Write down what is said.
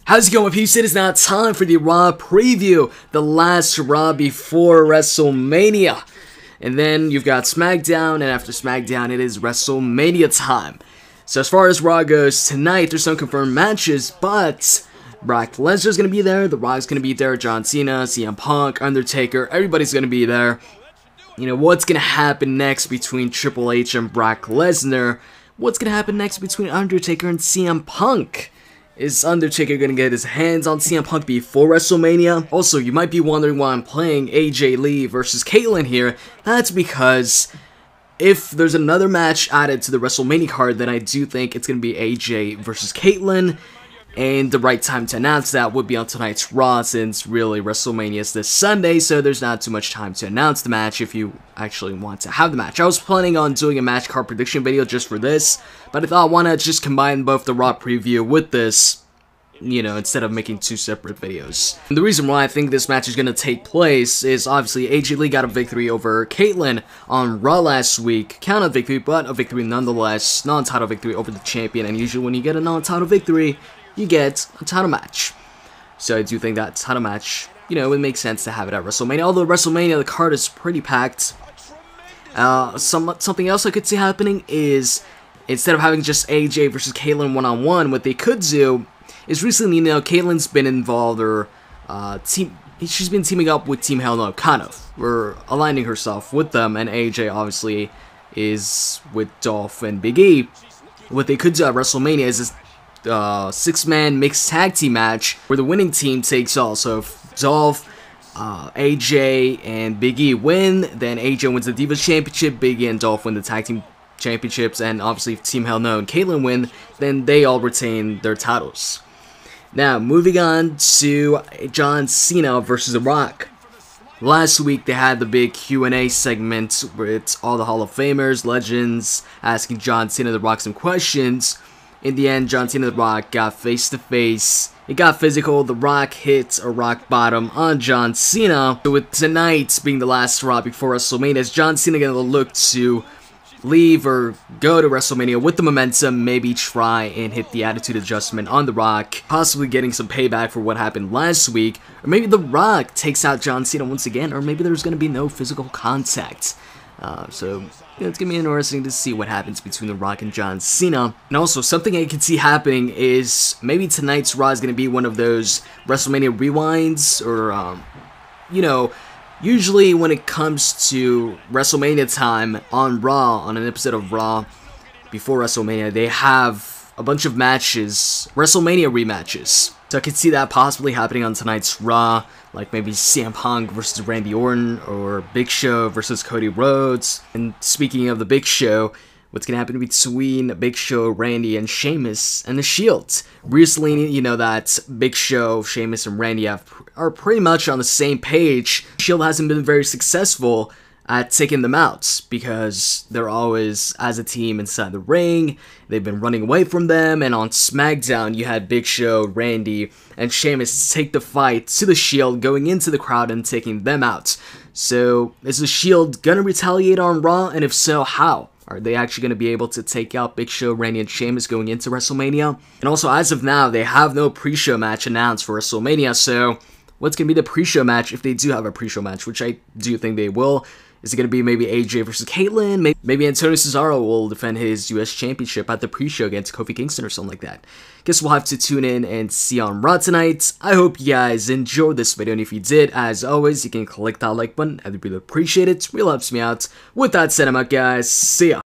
How's it going, peeps? It is now time for the Raw preview, the last Raw before WrestleMania. And then you've got SmackDown, and after SmackDown, it is WrestleMania time. So as far as Raw goes, tonight there's no confirmed matches, but Brock Lesnar's going to be there, The Rock's going to be there, John Cena, CM Punk, Undertaker, everybody's going to be there. You know, what's going to happen next between Triple H and Brock Lesnar? What's going to happen next between Undertaker and CM Punk? Is Undertaker going to get his hands on CM Punk before WrestleMania? Also, you might be wondering why I'm playing AJ Lee versus Kaitlyn here. That's because if there's another match added to the WrestleMania card, then I do think it's going to be AJ versus Kaitlyn. And the right time to announce that would be on tonight's Raw, since really WrestleMania is this Sunday, so there's not too much time to announce the match if you actually want to have the match. I was planning on doing a match card prediction video just for this, but I thought, why not just combine both the Raw preview with this, you know, instead of making two separate videos. And the reason why I think this match is going to take place is obviously AJ Lee got a victory over Kaitlyn on Raw last week. Count out victory, but a victory nonetheless. Non-title victory over the champion, and usually when you get a non-title victory, you get a title match. So I do think that title match, you know, it makes sense to have it at WrestleMania. Although WrestleMania, the card is pretty packed. Something else I could see happening is, instead of having just AJ versus Kaitlyn one-on-one, what they could do is, recently, you know, Kaitlyn's been involved, or she's been teaming up with Team Hell No, kind of, or aligning herself with them, and AJ obviously is with Dolph and Big E. What they could do at WrestleMania is this six-man mixed tag team match where the winning team takes all. So if Dolph, AJ, and Big E win, then AJ wins the Divas Championship, Big E and Dolph win the tag team championships, and obviously if Team Hell No and Kaitlyn win, then they all retain their titles. Now, moving on to John Cena versus The Rock. Last week, they had the big Q&A segment where it's all the Hall of Famers, legends, asking John Cena, The Rock some questions. In the end, John Cena and The Rock got face-to-face. It got physical. The Rock hit a rock bottom on John Cena. So with tonight being the last Raw before WrestleMania, is John Cena going to look to leave or go to WrestleMania with the momentum, maybe try and hit the attitude adjustment on The Rock, possibly getting some payback for what happened last week, or maybe The Rock takes out John Cena once again, or maybe there's going to be no physical contact. So yeah, it's going to be interesting to see what happens between The Rock and John Cena. And also, something I can see happening is maybe tonight's Raw is going to be one of those WrestleMania rewinds, or, you know, usually when it comes to WrestleMania time on Raw, on an episode of Raw before WrestleMania, they have a bunch of matches, WrestleMania rematches. So I could see that possibly happening on tonight's Raw, like maybe CM Punk versus Randy Orton, or Big Show versus Cody Rhodes. And speaking of the Big Show, what's going to happen between Big Show, Randy, and Sheamus and The Shield? Recently, you know that Big Show, Sheamus, and Randy are pretty much on the same page. Shield hasn't been very successful at taking them out because they're always as a team inside the ring. They've been running away from them, and on SmackDown you had Big Show, Randy, and Sheamus take the fight to the Shield, going into the crowd and taking them out. So is the Shield gonna retaliate on Raw, and if so, how? Are they actually going to be able to take out Big Show, Randy, and Sheamus going into WrestleMania? And also, as of now, they have no pre-show match announced for WrestleMania, so what's going to be the pre-show match if they do have a pre-show match, which I do think they will? Is it going to be maybe AJ versus Kaitlyn? Maybe Antonio Cesaro will defend his US Championship at the pre-show against Kofi Kingston or something like that. Guess we'll have to tune in and see on Raw tonight. I hope you guys enjoyed this video, and if you did, as always, you can click that like button. I'd really appreciate it. It really helps me out. With that said, I'm out, guys. See ya.